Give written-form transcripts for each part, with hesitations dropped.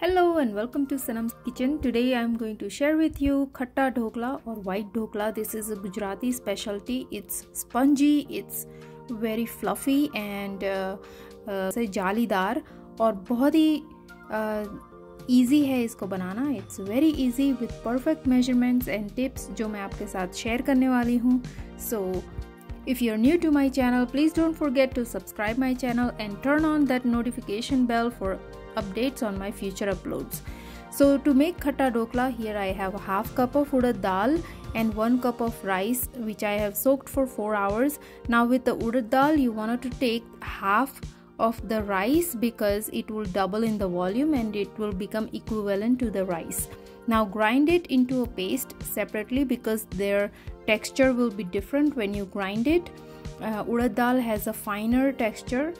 Hello and welcome to Sanam's kitchen. Today I am going to share with you Khatta Dhokla or white dhokla. This is a Gujarati specialty. It's spongy, it's very fluffy and से जालीदार और बहुत ही easy है इसको बनाना. It's very easy with perfect measurements and tips जो मैं आपके साथ share करने वाली हूँ. So if you're new to my channel, please don't forget to subscribe my channel and turn on that notification bell for updates on my future uploads. So to make khatta dhokla, here I have a half cup of urad dal and 1 cup of rice which I have soaked for 4 hours. Now with the urad dal, you wanted to take half of the rice because it will double in the volume and it will become equivalent to the rice. Now grind it into a paste separately because their texture will be different when you grind it. Urad dal has a finer texture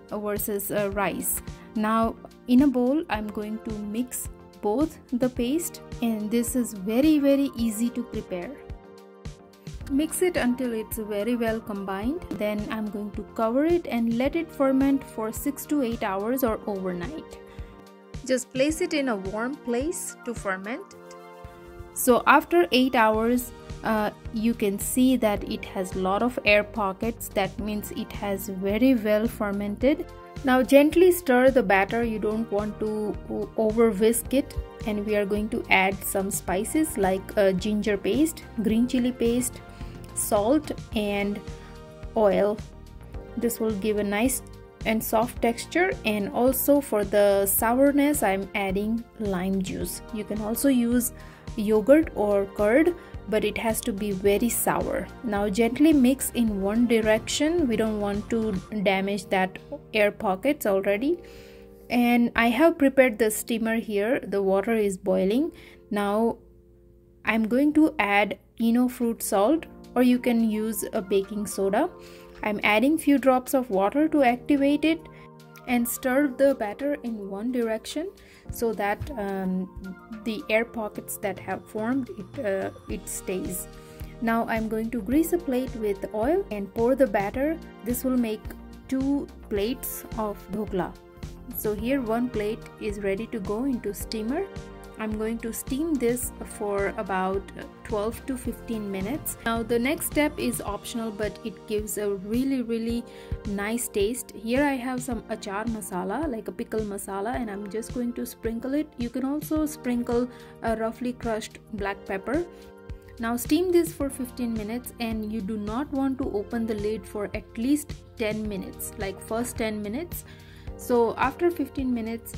versus rice. Now in a bowl I'm going to mix both the paste, and this is very easy to prepare. Mix it until it's very well combined. Then I'm going to cover it and let it ferment for 6 to 8 hours or overnight. Just place it in a warm place to ferment. So after 8 hours you can see that it has a lot of air pockets. That means it has very well fermented. Now gently stir the batter. You don't want to over whisk it, and we are going to add some spices like ginger paste, green chili paste, salt and oil. This will give a nice and soft texture, and also for the sourness I'm adding lime juice. You can also use yogurt or curd, but it has to be very sour. Now gently mix in one direction. We don't want to damage that air pockets already. And I have prepared the steamer here. The water is boiling. Now I'm going to add fruit salt, or you can use a baking soda. I'm adding few drops of water to activate it and stir the batter in one direction so that the air pockets that have formed it stays. Now I'm going to grease a plate with oil and pour the batter. This will make 2 plates of dhokla. So here 1 plate is ready to go into steamer. I'm going to steam this for about 12 to 15 minutes. Now the next step is optional, but it gives a really nice taste. Here I have some achar masala, like a pickle masala, and I'm just going to sprinkle it. You can also sprinkle a roughly crushed black pepper. Now steam this for 15 minutes, and you do not want to open the lid for at least 10 minutes, like first 10 minutes. So after 15 minutes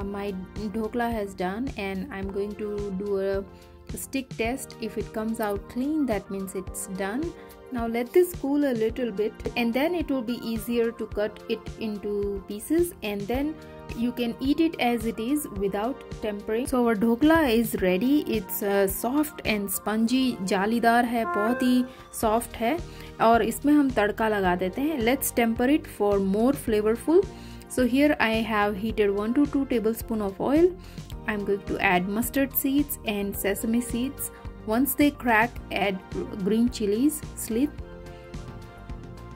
my dhokla has done, and I'm going to do a stick test. If it comes out clean, that means it's done. Now let this cool a little bit, and then it will be easier to cut it into pieces, and then you can eat it as it is without tempering. So our dhokla is ready. It's soft and spongy, जालीदार है, बहुत ही soft है, और इसमें हम तड़का लगा देते हैं. Let's temper it for more flavorful. So here I have heated 1 to 2 tablespoons of oil. I'm going to add mustard seeds and sesame seeds. Once they crack, add green chilies, slit,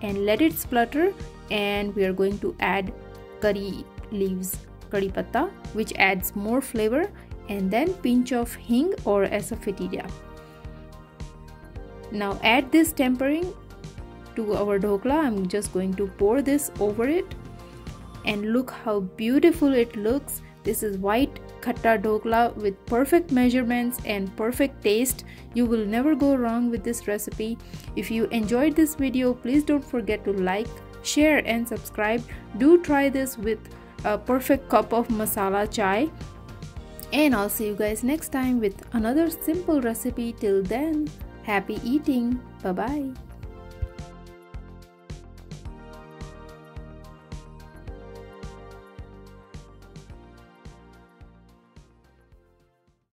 and let it splutter. And we are going to add curry leaves, curry patta, which adds more flavor, and then pinch of hing or asafoetida. Now add this tempering to our dhokla. I'm just going to pour this over it. And look how beautiful it looks. This is white khatta dhokla with perfect measurements and perfect taste. You will never go wrong with this recipe. If you enjoyed this video, please don't forget to like, share and subscribe. Do try this with a perfect cup of masala chai. And I'll see you guys next time with another simple recipe. Till then, happy eating. Bye bye.